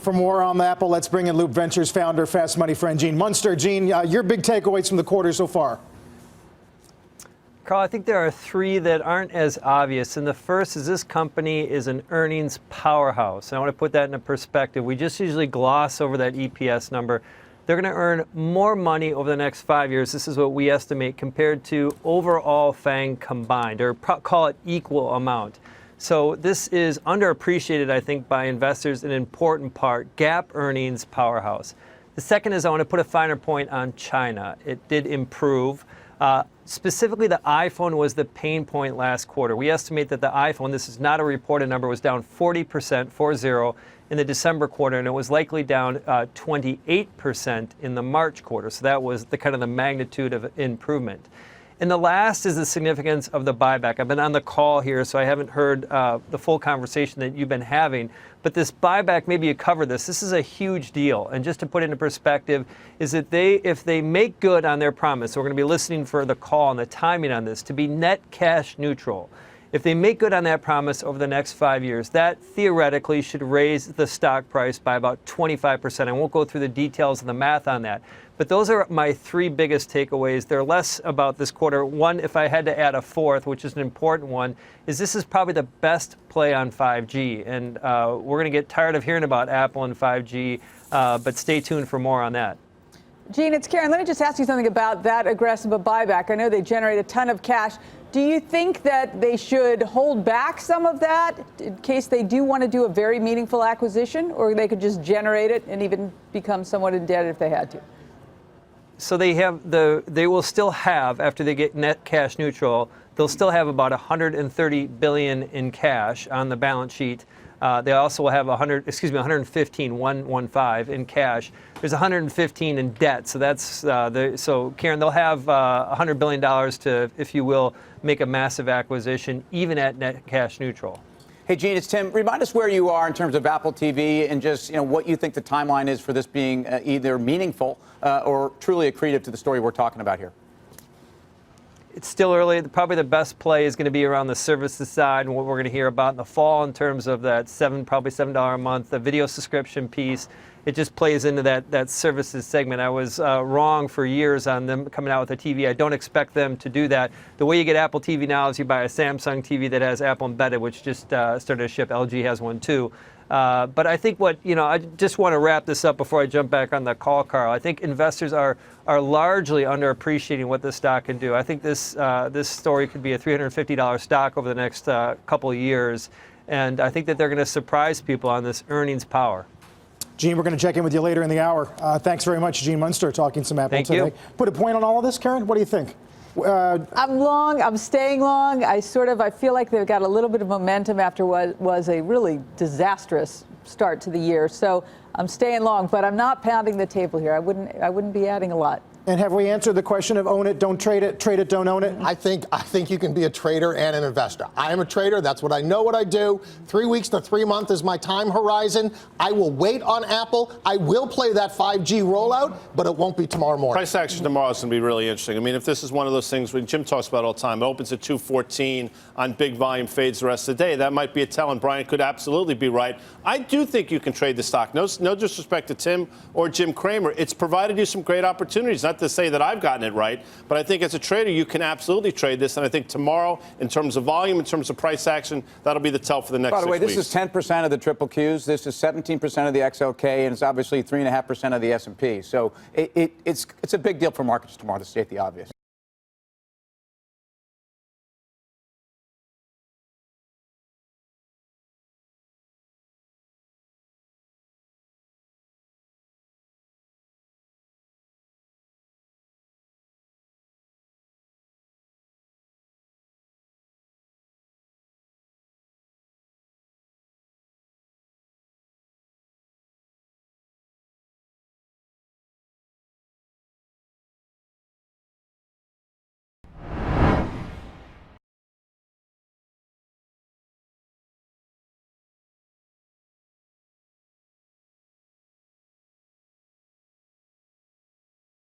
For more on Apple, let's bring in Loup Ventures founder, Fast Money friend Gene Munster. Gene, your big takeaways from the quarter so far? Carl, I think there are three that aren't as obvious. And the first is this company is an earnings powerhouse. And I want to put that into perspective. We just usually gloss over that EPS number. They're going to earn more money over the next 5 years. This is what we estimate compared to overall FANG combined, or call it equal amount. So this is underappreciated, I think, by investors, in important part, GAAP earnings powerhouse. The second is I want to put a finer point on China. It did improve. Specifically, the iPhone was the pain point last quarter. We estimate that the iPhone, this is not a reported number, was down 40%, 40, in the December quarter, and it was likely down 28% in the March quarter. So that was the kind of the magnitude of improvement. And the last is the significance of the buyback. I've been on the call here, so I haven't heard the full conversation that you've been having. But this buyback, maybe you covered this. This is a huge deal. And just to put it into perspective, is that if they make good on their promise, so we're going to be listening for the call and the timing on this, to be net cash neutral. If they make good on that promise over the next 5 years, that theoretically should raise the stock price by about 25%. I won't go through the details of the math on that. But those are my three biggest takeaways. They're less about this quarter. One, if I had to add a fourth, which is an important one, is this is probably the best play on 5G. And we're going to get tired of hearing about Apple and 5G, but stay tuned for more on that. Gene, it's Karen. Let me just ask you something about that aggressive a buyback. I know they generate a ton of cash. Do you think that they should hold back some of that in case they do want to do a very meaningful acquisition, or they could just generate it and even become somewhat indebted if they had to? So they will still have, after they get net cash neutral, they'll still have about $130 billion in cash on the balance sheet. They also will have 115 in cash. There's 115 in debt. So that's so Karen, they'll have $100 billion to, if you will, make a massive acquisition, even at net cash neutral. Hey, Gene, it's Tim. Remind us where you are in terms of Apple TV and just what you think the timeline is for this being either meaningful or truly accretive to the story we're talking about here. It's still early. Probably the best play is going to be around the services side and what we're going to hear about in the fall in terms of that probably $7 a month, the video subscription piece. It just plays into that services segment. I was wrong for years on them coming out with a TV. I don't expect them to do that. The way you get Apple TV now is you buy a Samsung TV that has Apple embedded, which just started to ship. LG has one too. But I think I just want to wrap this up before I jump back on the call, Carl. I think investors are largely underappreciating what this stock can do. I think this story could be a $350 stock over the next couple of years. And I think that they're going to surprise people on this earnings power. Gene, we're going to check in with you later in the hour. Thanks very much, Gene Munster, talking some Apple today. You. Put a point on all of this, Karen? What do you think? I'm long. I'm staying long. I feel like they've got a little bit of momentum after what was a really disastrous start to the year. So I'm staying long, but I'm not pounding the table here. I wouldn't be adding a lot. And have we answered the question of own it, don't trade it, don't own it? I think you can be a trader and an investor. I am a trader. That's what I know what I do. 3 weeks to 3 months is my time horizon. I will wait on Apple. I will play that 5G rollout, but it won't be tomorrow morning. Price action tomorrow is going to be really interesting. I mean, if this is one of those things when Jim talks about all the time, it opens at 214 on big volume, fades the rest of the day. That might be a tell, and Brian could absolutely be right. I do think you can trade the stock. No disrespect to Tim or Jim Cramer. It's provided you some great opportunities. Not to say that I've gotten it right, but I think as a trader, you can absolutely trade this. And I think tomorrow, in terms of volume, in terms of price action, that'll be the tell for the next 6 weeks. By the way, this is 10% of the triple Qs. This is 17% of the XLK, and it's obviously 3.5% of the S&P. So it's a big deal for markets tomorrow, to state the obvious.